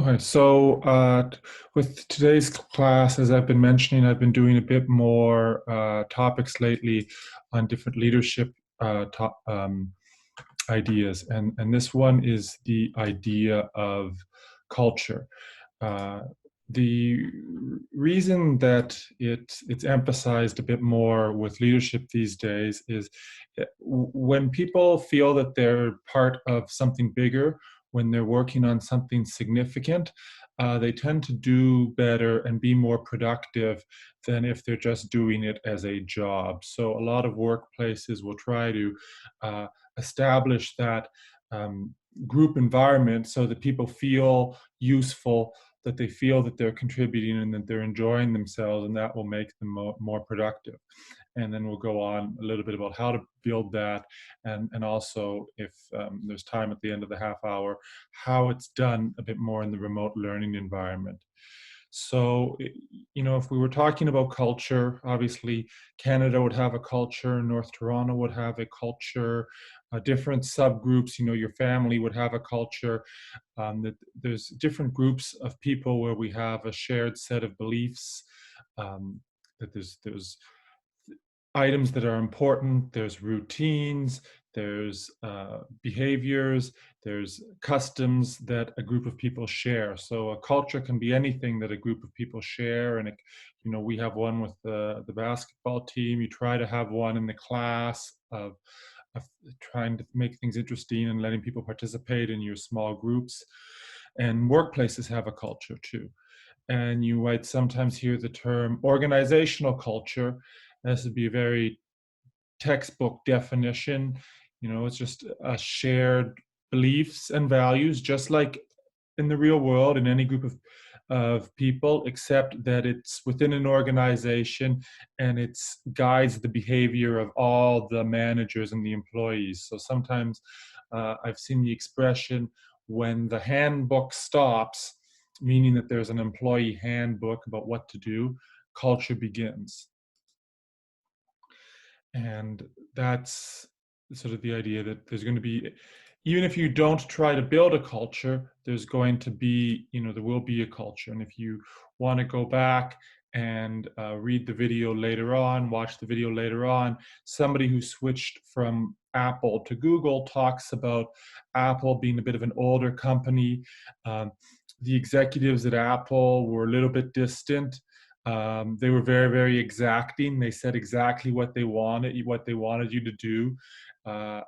Okay, so with today's class, as I've been mentioning, I've been doing a bit more topics lately on different leadership ideas, and this one is the idea of culture. Uh, the reason that it's emphasized a bit more with leadership these days is when people feel that they're part of something bigger, when they're working on something significant, they tend to do better and be more productive than if they're just doing it as a job. So a lot of workplaces will try to establish that um, group environment so that people feel useful, that they feel that they're contributing and that they're enjoying themselves, and that will make them more productive. And then we'll go on a little bit about how to build that, and also, if there's time at the end of the half hour, how it's done a bit more in the remote learning environment. So, if we were talking about culture, obviously Canada would have a culture, North Toronto would have a culture, different subgroups, your family would have a culture. That there's different groups of people where we have a shared set of beliefs. That there's items that are important, there's routines, there's behaviors, there's customs that a group of people share. So a culture can be anything that a group of people share, and we have one with the basketball team. You try to have one in the class of trying to make things interesting and letting people participate in your small groups. And workplaces have a culture too. And you might sometimes hear the term organizational culture. This would be a very textbook definition. It's just a shared beliefs and values, just like in the real world, in any group of people, except that it's within an organization and it guides the behavior of all the managers and the employees. So sometimes I've seen the expression, when the handbook stops, meaning that there's an employee handbook about what to do, culture begins. And that's sort of the idea that there's going to be, even if you don't try to build a culture, there's going to be, there will be a culture. And if you want to go back and read the video later on, watch the video later on, somebody who switched from Apple to Google talks about Apple being a bit of an older company. The executives at Apple were a little bit distant. They were very, very exacting. They said exactly what they wanted you to do. Uh,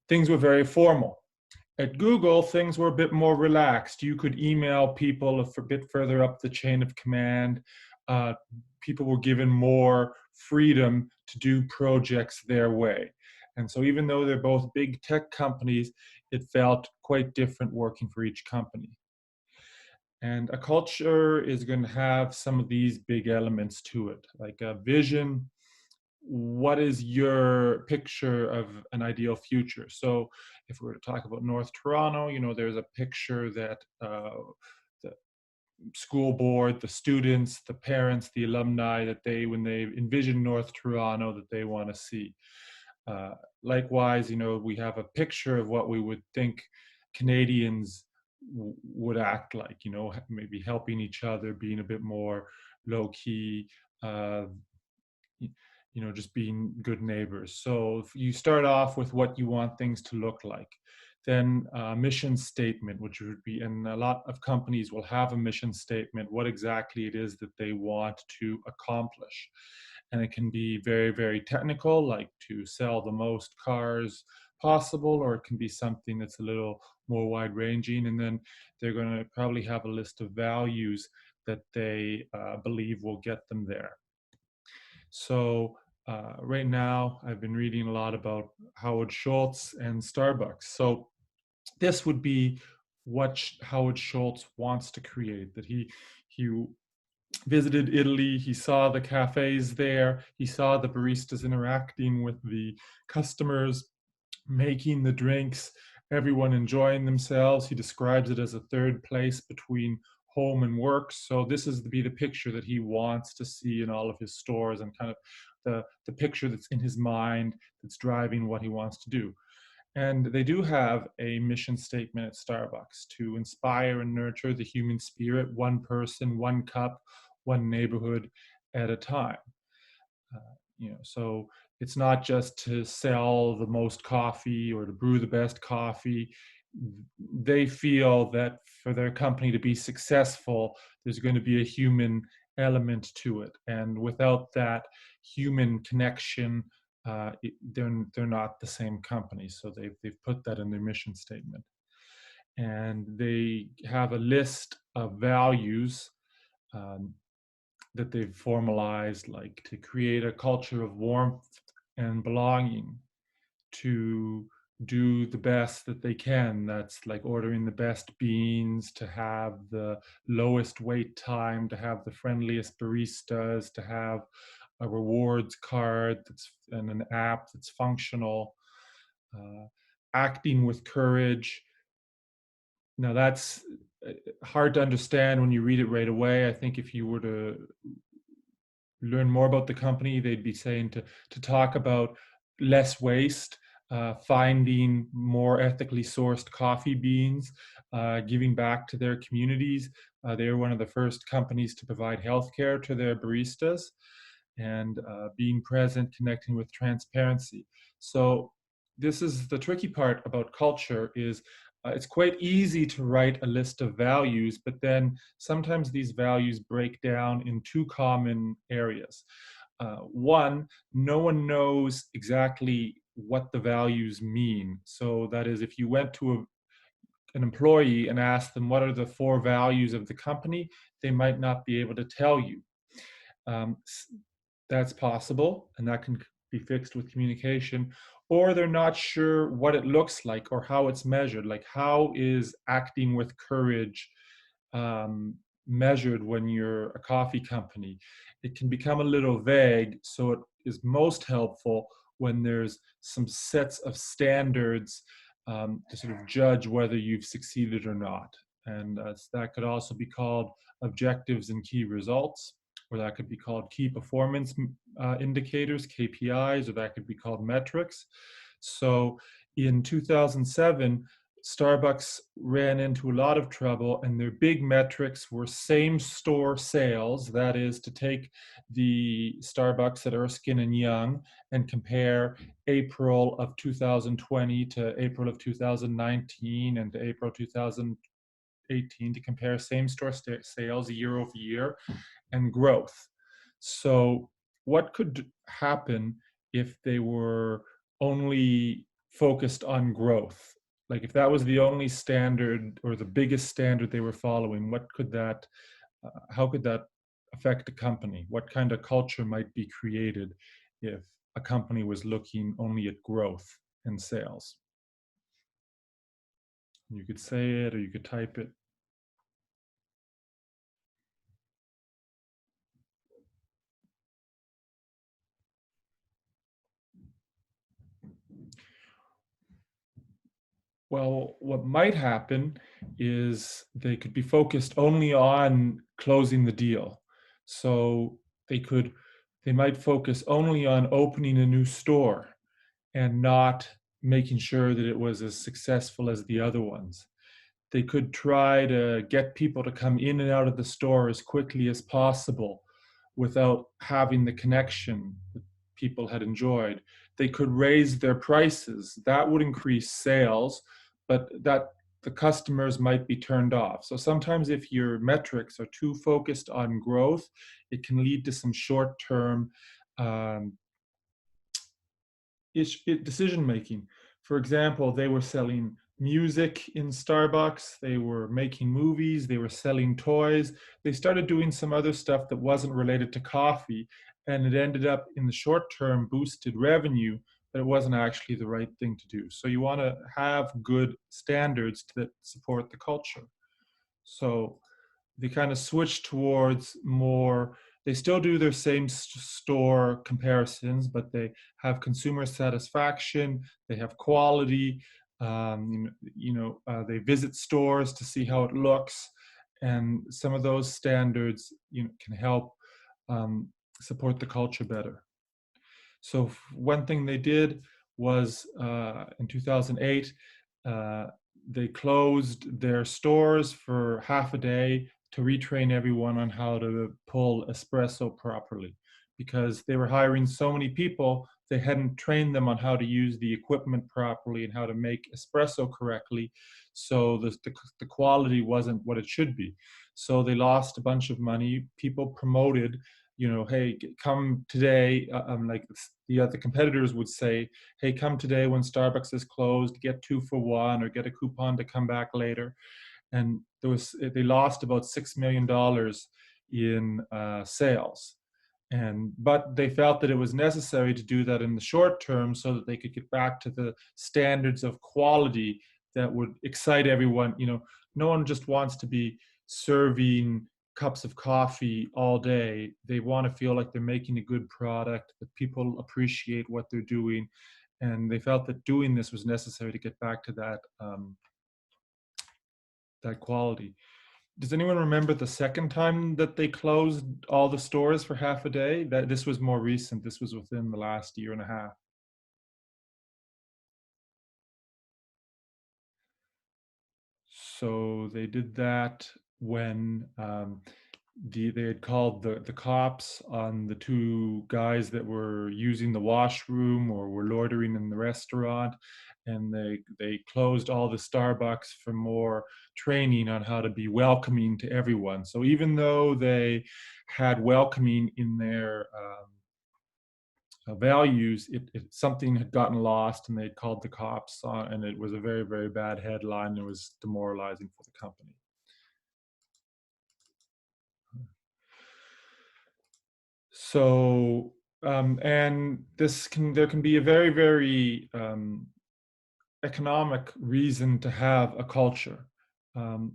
Things were very formal. At Google, things were a bit more relaxed. You could email people a bit further up the chain of command. People were given more freedom to do projects their way. And so even though they're both big tech companies, it felt quite different working for each company. And a culture is going to have some of these big elements to it, like a vision. What is your picture of an ideal future? So if we were to talk about North Toronto, there's a picture that the school board, the students, the parents, the alumni, that when they envision North Toronto, that they want to see. Likewise, we have a picture of what we would think Canadians would act like, maybe helping each other, being a bit more low key, uh, just being good neighbors. So if you start off with what you want things to look like, then mission statement, which would be, and a lot of companies will have a mission statement, what exactly it is that they want to accomplish. And it can be very, very technical, like to sell the most cars possible, or it can be something that's a little more wide ranging. And then they're going to probably have a list of values that they believe will get them there. So right now, I've been reading a lot about Howard Schultz and Starbucks. So this would be what Howard Schultz wants to create. That he visited Italy, he saw the cafes there, he saw the baristas interacting with the customers, making the drinks, everyone enjoying themselves. He describes it as a third place between home and work. So this is the picture that he wants to see in all of his stores, and kind of the picture that's in his mind that's driving what he wants to do. And they do have a mission statement at Starbucks to inspire and nurture the human spirit, one person, one cup, one neighborhood at a time. So it's not just to sell the most coffee or to brew the best coffee. They feel that for their company to be successful, there's going to be a human element to it, and without that human connection, they're not the same company. So they've put that in their mission statement, and they have a list of values um, that they've formalized, like to create a culture of warmth and belonging, to do the best that they can. That's like ordering the best beans, to have the lowest wait time, to have the friendliest baristas, to have a rewards card and an app that's functional, uh, acting with courage. Now that's hard to understand when you read it right away. I think if you were to learn more about the company, they'd be saying to talk about less waste, finding more ethically sourced coffee beans, giving back to their communities. They were one of the first companies to provide healthcare to their baristas, and being present, connecting with transparency. So this is the tricky part about culture is it's quite easy to write a list of values, but then sometimes these values break down in two common areas. One, no one knows exactly what the values mean. So that is, if you went to an employee and asked them what are the four values of the company, they might not be able to tell you. Um, that's possible, and that can be fixed with communication. Or they're not sure what it looks like or how it's measured. Like, how is acting with courage um, measured when you're a coffee company? It can become a little vague, so it is most helpful when there's some sets of standards to sort of judge whether you've succeeded or not. And that could also be called objectives and key results, or that could be called key performance indicators, KPIs, or that could be called metrics. So in 2007, Starbucks ran into a lot of trouble, and their big metrics were same store sales. That is, to take the Starbucks at Erskine and Young and compare April of 2020 to April of 2019 and to April 2018, to compare same store sales year over year and growth. So, what could happen if they were only focused on growth? Like, if that was the only standard or the biggest standard they were following, how could that affect a company? What kind of culture might be created if a company was looking only at growth and sales? You could say it or you could type it. Well, what might happen is they could be focused only on closing the deal. So they could, they might focus only on opening a new store and not making sure that it was as successful as the other ones. They could try to get people to come in and out of the store as quickly as possible without having the connection that people had enjoyed. They could raise their prices. That would increase sales, but that the customers might be turned off. So sometimes if your metrics are too focused on growth, it can lead to some short-term um, decision making. For example, they were selling music in Starbucks, they were making movies, they were selling toys. They started doing some other stuff that wasn't related to coffee, and it ended up in the short term boosted revenue, but it wasn't actually the right thing to do. So you want to have good standards that support the culture. So they kind of switch towards more, they still do their same store comparisons, but they have consumer satisfaction, they have quality, they visit stores to see how it looks, and some of those standards can help um, support the culture better. So one thing they did was in 2008, uh, they closed their stores for half a day to retrain everyone on how to pull espresso properly, because they were hiring so many people, they hadn't trained them on how to use the equipment properly and how to make espresso correctly. So the quality wasn't what it should be. So they lost a bunch of money. People promoted, hey, come today. Like the other competitors would say, hey, come today when Starbucks is closed, get 2 for 1 or get a coupon to come back later. And they lost about $6 million in sales. But they felt that it was necessary to do that in the short term so that they could get back to the standards of quality that would excite everyone. No one just wants to be serving cups of coffee all day. They want to feel like they're making a good product, that people appreciate what they're doing. And they felt that doing this was necessary to get back to that quality. Does anyone remember the second time that they closed all the stores for half a day? That this was more recent. This was within the last year and a half. So they did that when they had called the cops on the two guys that were using the washroom or were loitering in the restaurant, and they closed all the Starbucks for more training on how to be welcoming to everyone. So even though they had welcoming in their values, something had gotten lost, and they called the cops on, and it was a very, very bad headline. It was demoralizing for the company. So, and there can be a very, very economic reason to have a culture. Um,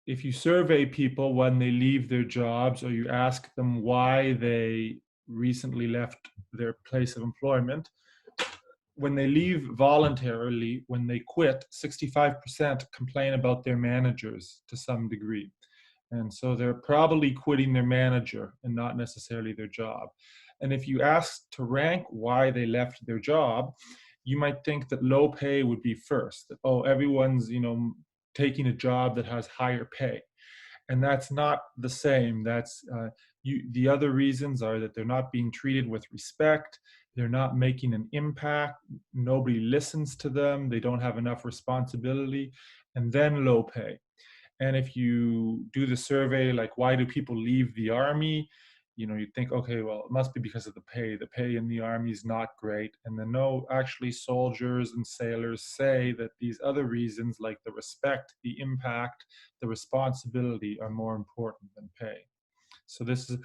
if you survey people when they leave their jobs, or you ask them why they recently left their place of employment, when they leave voluntarily, when they quit, 65% complain about their managers to some degree. And so they're probably quitting their manager and not necessarily their job. And if you ask to rank why they left their job, you might think that low pay would be first. That, oh, everyone's, taking a job that has higher pay. And that's not the same. The other reasons are that they're not being treated with respect. They're not making an impact. Nobody listens to them. They don't have enough responsibility. And then low pay. And if you do the survey, like why do people leave the army? You think, okay, well, it must be because of the pay. The pay in the army is not great. And then no, actually soldiers and sailors say that these other reasons, like the respect, the impact, the responsibility, are more important than pay. So this is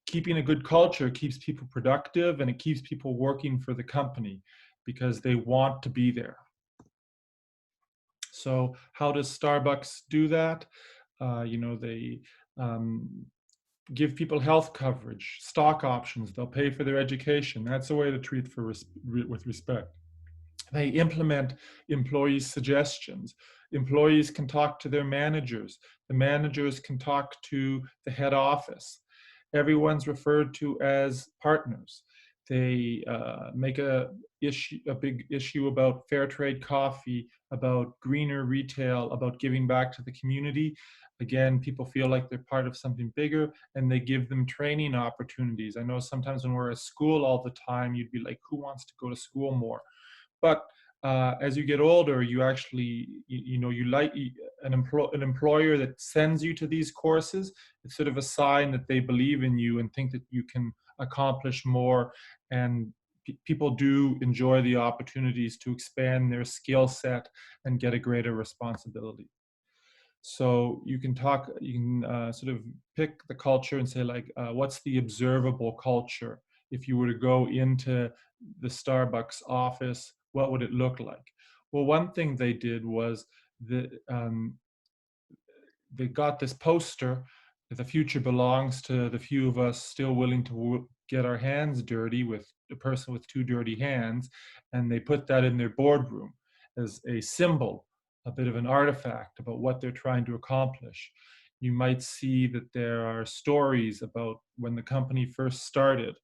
keeping a good culture keeps people productive, and it keeps people working for the company because they want to be there. So how does Starbucks do that? They um, give people health coverage, stock options. They'll pay for their education. That's a way to treat with respect. They implement employees' suggestions. Employees can talk to their managers. The managers can talk to the head office. Everyone's referred to as partners. They make a big issue about fair trade coffee, about greener retail, about giving back to the community. Again, people feel like they're part of something bigger, and they give them training opportunities. I know sometimes when we're at school all the time, you'd be like, who wants to go to school more? But as you get older, you actually, you like an employer that sends you to these courses. It's sort of a sign that they believe in you and think that you can accomplish more. And people do enjoy the opportunities to expand their skill set and get a greater responsibility. So you can sort of pick the culture and say, like, what's the observable culture? If you were to go into the Starbucks office, what would it look like? Well, one thing they did was that they got this poster that the future belongs to the few of us still willing to get our hands dirty, with a person with two dirty hands, and they put that in their boardroom as a symbol, a bit of an artifact about what they're trying to accomplish. You might see that there are stories about when the company first started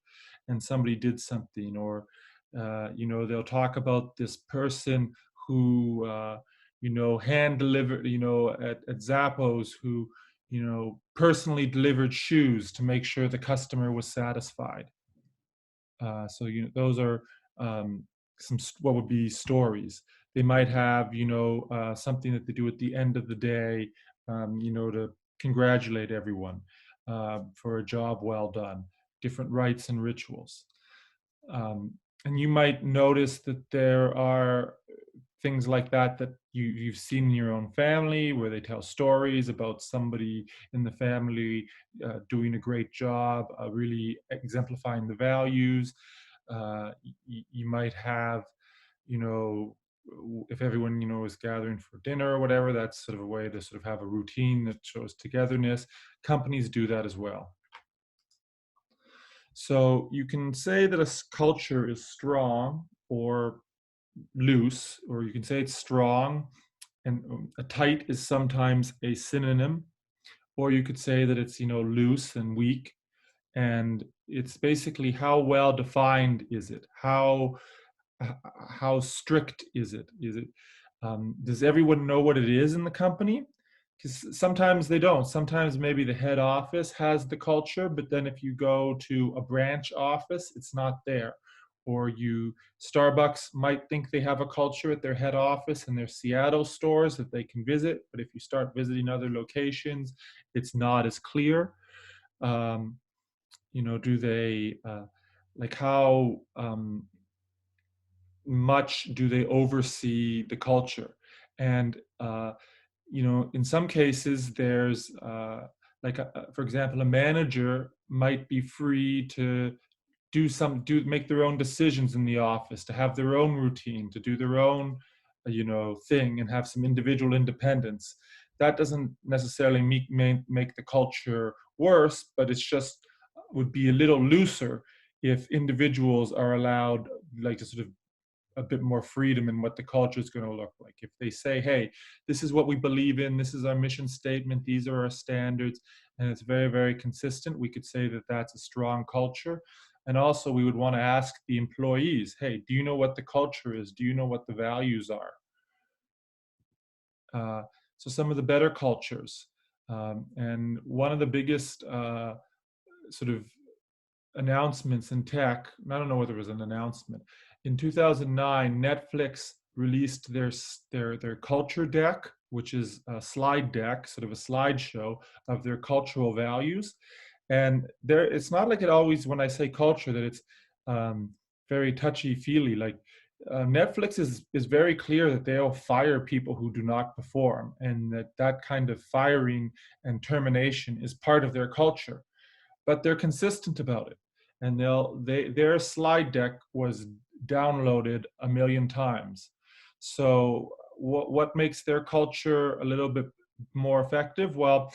and somebody did something, or They'll talk about this person who, hand delivered, at Zappos, who, personally delivered shoes to make sure the customer was satisfied. So those are um, what would be stories. They might have something that they do at the end of the day, to congratulate everyone for a job well done. Different rites and rituals. Um, and you might notice that there are things like that that you've seen in your own family, where they tell stories about somebody in the family doing a great job, really exemplifying the values. You might have, you know, if everyone is gathering for dinner or whatever, that's sort of a way to sort of have a routine that shows togetherness. Companies do that as well. So you can say that a culture is strong or loose, or you can say it's strong, and a tight is sometimes a synonym, or you could say that it's loose and weak, and it's basically how well defined is it, how strict is it, does everyone know what it is in the company? Because sometimes they don't. Sometimes maybe the head office has the culture, but then if you go to a branch office, it's not there. Or Starbucks might think they have a culture at their head office and their Seattle stores that they can visit, but if you start visiting other locations, it's not as clear. um, do they like how much do they oversee the culture? And in some cases, there's for example, a manager might be free to make their own decisions in the office, to have their own routine, to do their own thing, and have some individual independence. That doesn't necessarily make the culture worse, but it's just would be a little looser if individuals are allowed like to sort of a bit more freedom in what the culture is going to look like. If they say, hey, this is what we believe in, this is our mission statement, these are our standards, and it's very, very consistent, we could say that that's a strong culture. And also, we would want to ask the employees, hey, do you know what the culture is? Do you know what the values are? So some of the better cultures. And one of the biggest sort of announcements in tech. I don't know whether it was an announcement. In 2009, Netflix released their culture deck, which is a slide deck, sort of a slideshow of their cultural values. And it's not like it always, when I say culture, that it's very touchy feely. Like Netflix is very clear that they'll fire people who do not perform, and that kind of firing and termination is part of their culture, but they're consistent about it. And their slide deck was downloaded 1 million times. So what makes their culture a little bit more effective? Well,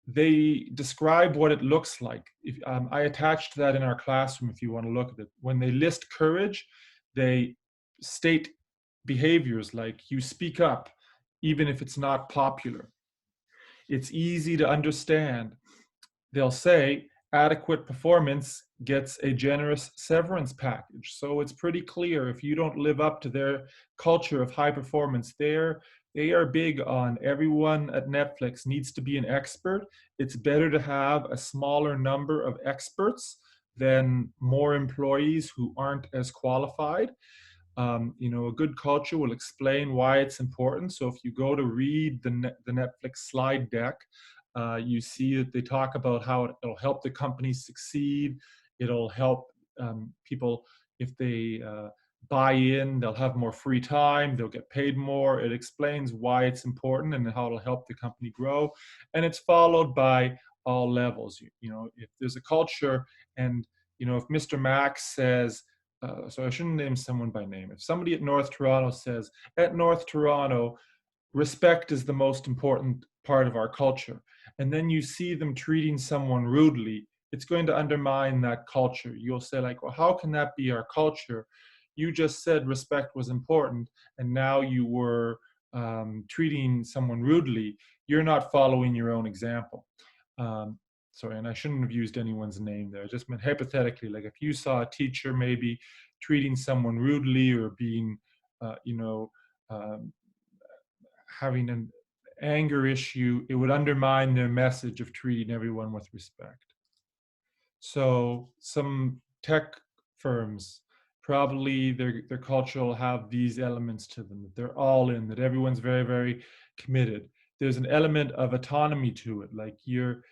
they describe what it looks like. I attached that in our classroom if you want to look at it. When they list courage, they state behaviors like you speak up even if it's not popular. It's easy to understand. They'll say adequate performance gets a generous severance package. So it's pretty clear if you don't live up to their culture of high performance, they are big on everyone at Netflix needs to be an expert. It's better to have a smaller number of experts than more employees who aren't as qualified. A good culture will explain why it's important. So if you go to read the Netflix slide deck, you see that they talk about how it'll help the company succeed. It'll help people if they buy in, they'll have more free time, they'll get paid more. It explains why it's important and how it'll help the company grow. And it's followed by all levels. If there's a culture and, if Mr. Max says, so I shouldn't name someone by name. If somebody at North Toronto says, at North Toronto, respect is the most important part of our culture, and then you see them treating someone rudely, it's going to undermine that culture. You'll say like, well, how can that be our culture? You just said respect was important, and now you were treating someone rudely. You're not following your own example. Um, Sorry, and I shouldn't have used anyone's name there. I just meant hypothetically, like if you saw a teacher maybe treating someone rudely or being, you know, um, having an anger issue, it would undermine their message of treating everyone with respect. So some tech firms, probably their culture will have these elements to them, that they're all in, that everyone's very, very committed. There's an element of autonomy to it, like you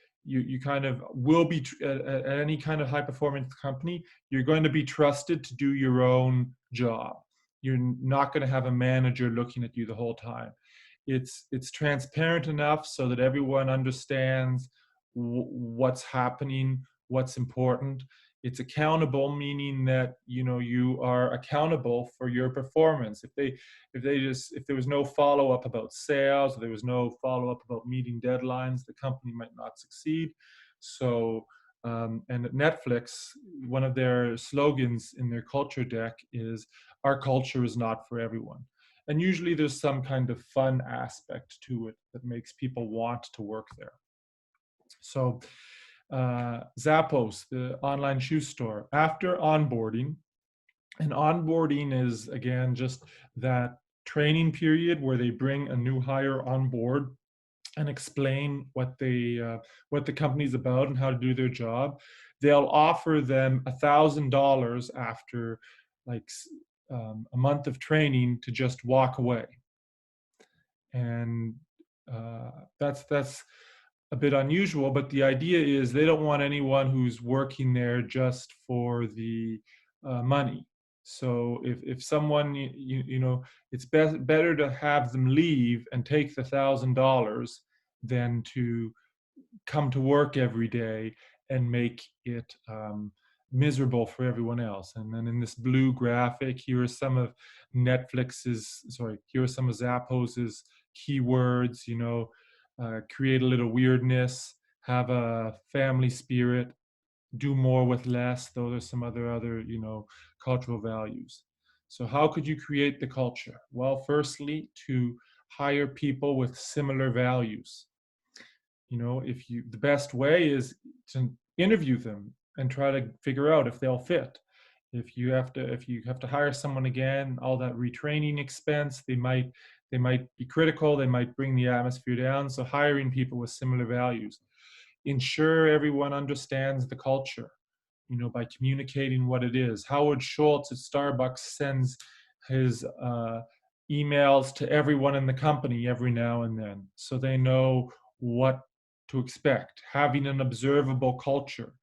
kind of will be at any kind of high performance company, you're going to be trusted to do your own job. You're not going to have a manager looking at you the whole time. It's transparent enough so that everyone understands what's happening, what's important. It's accountable, meaning that you are accountable for your performance. If there was no follow-up about sales, or there was no follow-up about meeting deadlines, the company might not succeed. So and at Netflix, one of their slogans in their culture deck is, our culture is not for everyone. And usually there's some kind of fun aspect to it that makes people want to work there. So Zappos, the online shoe store, after onboarding, and onboarding is, again, just that training period where they bring a new hire on board and explain what the company's about and how to do their job. They'll offer them $1,000 after like a month of training to just walk away. And that's a bit unusual, but the idea is they don't want anyone who's working there just for the money. So if someone, it's better to have them leave and take the $1,000 than to come to work every day and make it miserable for everyone else. And then in this blue graphic, here are some of here are some of Zappos's keywords, create a little weirdness, have a family spirit, do more with less. Those are some other, cultural values. So how could you create the culture? Well, firstly, to hire people with similar values. The best way is to interview them and try to figure out if they'll fit. If you have to hire someone again, all that retraining expense, they might be critical, they might bring the atmosphere down. So hiring people with similar values. Ensure everyone understands the culture, by communicating what it is. Howard Schultz at Starbucks sends his emails to everyone in the company every now and then, so they know what to expect. Having an observable culture.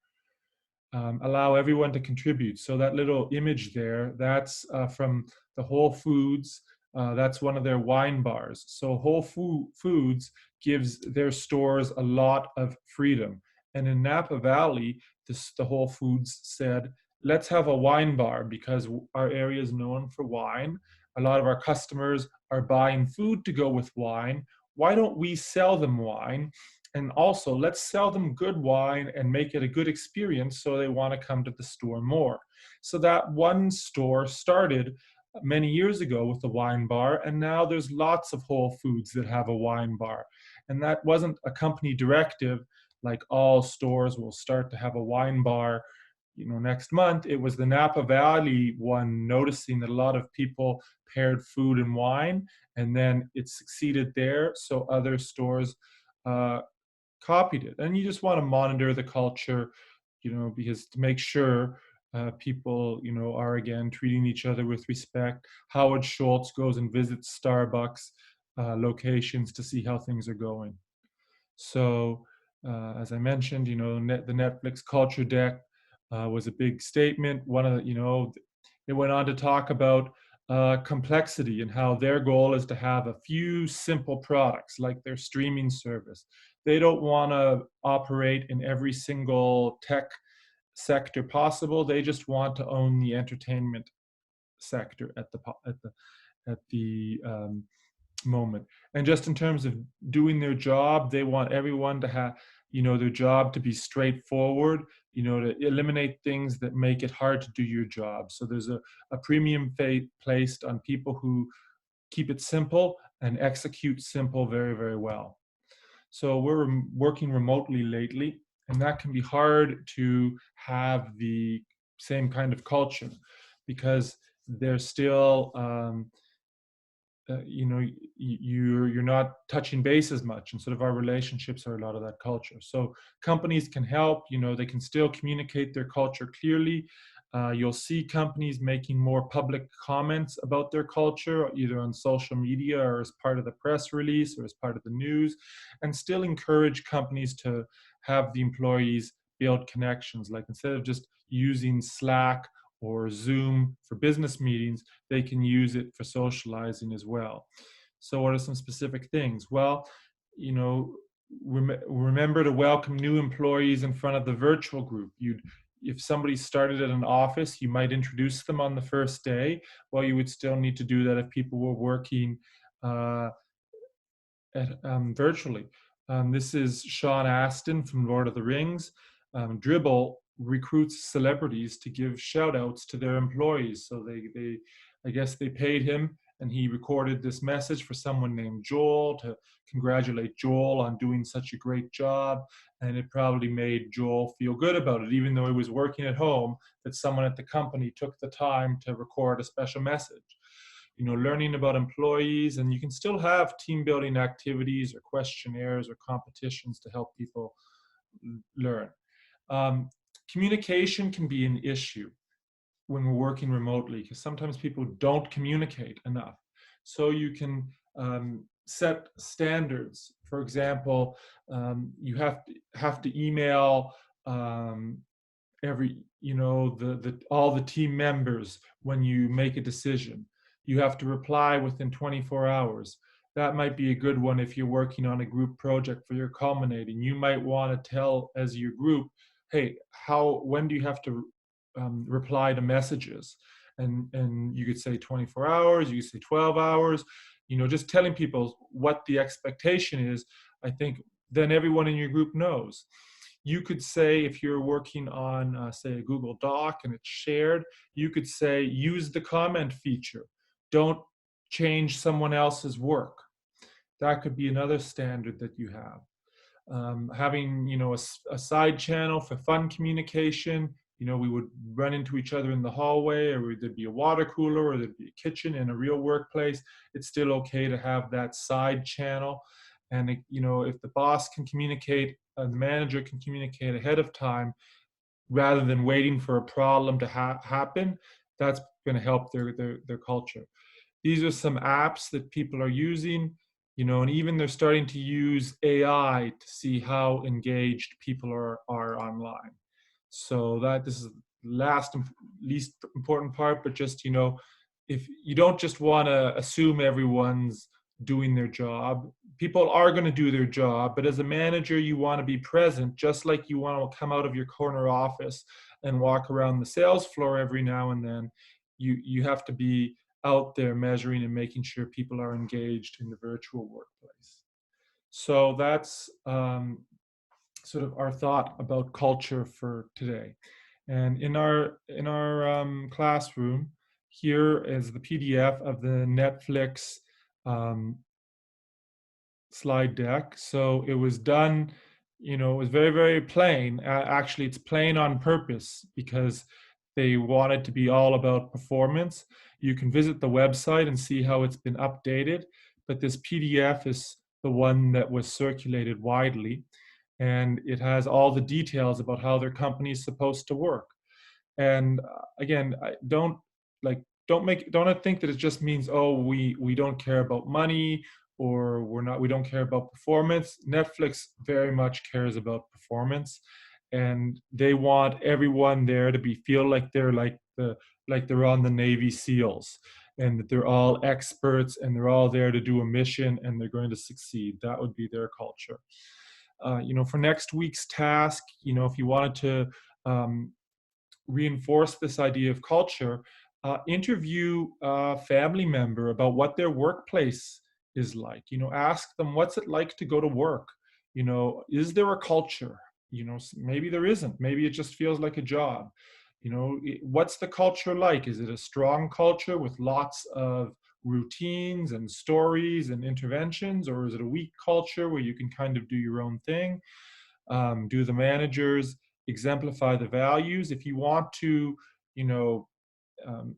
Allow everyone to contribute. So that little image there, that's from the Whole Foods. That's one of their wine bars. So Whole Foods gives their stores a lot of freedom. And in Napa Valley, the Whole Foods said, let's have a wine bar because our area is known for wine. A lot of our customers are buying food to go with wine. Why don't we sell them wine? And also, let's sell them good wine and make it a good experience so they want to come to the store more. So that one store started many years ago with the wine bar, and now there's lots of Whole Foods that have a wine bar. And that wasn't a company directive, like all stores will start to have a wine bar, next month. It was the Napa Valley one noticing that a lot of people paired food and wine, and then it succeeded there. So other stores copied it. And you just want to monitor the culture, because to make sure people, are again treating each other with respect. Howard Schultz goes and visits Starbucks locations to see how things are going. So as I mentioned, the Netflix culture deck was a big statement. One of the, it went on to talk about complexity and how their goal is to have a few simple products like their streaming service. They don't want to operate in every single tech sector possible. They just want to own the entertainment sector at the moment. And just in terms of doing their job, they want everyone to have, their job to be straightforward, to eliminate things that make it hard to do your job. So there's a premium placed on people who keep it simple and execute simple very, very well. So we're working remotely lately, and that can be hard to have the same kind of culture because they're still you're not touching base as much, and sort of our relationships are a lot of that culture. So companies can help. They can still communicate their culture clearly. You'll see companies making more public comments about their culture, either on social media or as part of the press release or as part of the news, and still encourage companies to have the employees build connections. Like, instead of just using Slack or Zoom for business meetings, they can use it for socializing as well. So what are some specific things? Well, you know, remember to welcome new employees in front of the virtual group. If somebody started at an office, you might introduce them on the first day. Well, you would still need to do that if people were working uh, virtually. This is Sean Astin from Lord of the Rings. Dribble recruits celebrities to give shout outs to their employees. So I guess they paid him, and he recorded this message for someone named Joel to congratulate Joel on doing such a great job. And it probably made Joel feel good about it, even though he was working at home, that someone at the company took the time to record a special message. Learning about employees, and you can still have team building activities or questionnaires or competitions to help people learn. Um, Communication can be an issue when we're working remotely, because sometimes people don't communicate enough. So you can set standards. For example, you have to email every the all the team members when you make a decision. You have to reply within 24 hours. That might be a good one if you're working on a group project for your culminating. You might want to tell as your group, hey, when do you have to reply to messages? And you could say 24 hours, you could say 12 hours. Just telling people what the expectation is, I think then everyone in your group knows. You could say, if you're working on, say, a Google Doc and it's shared, you could say, use the comment feature. Don't change someone else's work. That could be another standard that you have. Having, a side channel for fun communication. We would run into each other in the hallway, or there'd be a water cooler, or there'd be a kitchen in a real workplace. It's still okay to have that side channel. And if the boss can communicate, the manager can communicate ahead of time rather than waiting for a problem to happen, that's going to help their culture. These are some apps that people are using, and even they're starting to use AI to see how engaged people are online. So this is least important part, but just, if you don't just want to assume everyone's doing their job. People are going to do their job, but as a manager, you want to be present, just like you want to come out of your corner office and walk around the sales floor every now and then. You have to be out there measuring and making sure people are engaged in the virtual workplace. So that's sort of our thought about culture for today. And in our classroom, here is the PDF of the Netflix um, slide deck. So it was done, it was very, very plain. Actually, it's plain on purpose because they wanted to be all about performance. You can visit the website and see how it's been updated, but this PDF is the one that was circulated widely, and it has all the details about how their company is supposed to work. And again, don't think that it just means, oh, we don't care about money, or we don't care about performance. Netflix very much cares about performance, and they want everyone there to feel like they're on the Navy SEALs, and that they're all experts, and they're all there to do a mission, and they're going to succeed. That would be their culture. For next week's task, if you wanted to reinforce this idea of culture, interview a family member about what their workplace is like. Ask them, what's it like to go to work? Is there a culture? Maybe there isn't. Maybe it just feels like a job. What's the culture like? Is it a strong culture with lots of routines and stories and interventions, or is it a weak culture where you can kind of do your own thing? Do the managers exemplify the values? If you want to, you know,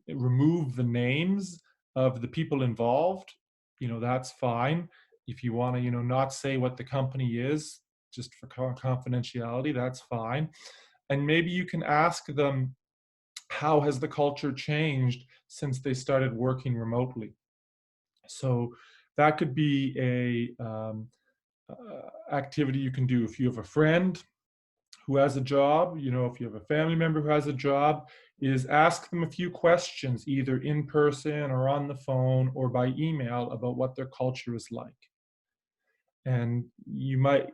remove the names of the people involved, that's fine. If you want to, not say what the company is, just for confidentiality, that's fine. And maybe you can ask them, how has the culture changed since they started working remotely? So that could be activity you can do. If you have a friend who has a job, if you have a family member who has a job, is ask them a few questions, either in person or on the phone or by email, about what their culture is like. And you might,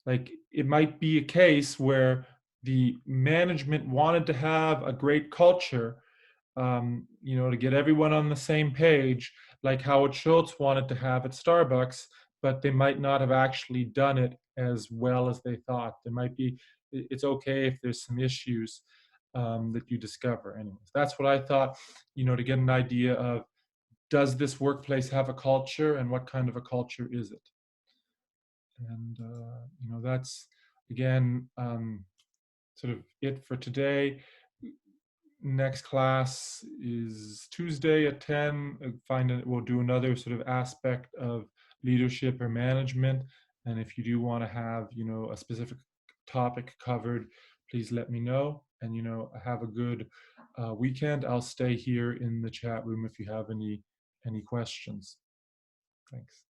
like, it might be a case where the management wanted to have a great culture, to get everyone on the same page, like Howard Schultz wanted to have at Starbucks, but they might not have actually done it as well as they thought. There might be, it's okay if there's some issues that you discover. Anyways, that's what I thought, to get an idea of, does this workplace have a culture, and what kind of a culture is it? And, that's, again, sort of it for today. Next class is Tuesday at 10. We'll do another sort of aspect of leadership or management. And if you do want to have, a specific topic covered, please let me know. And, have a good weekend. I'll stay here in the chat room if you have any questions. Thanks.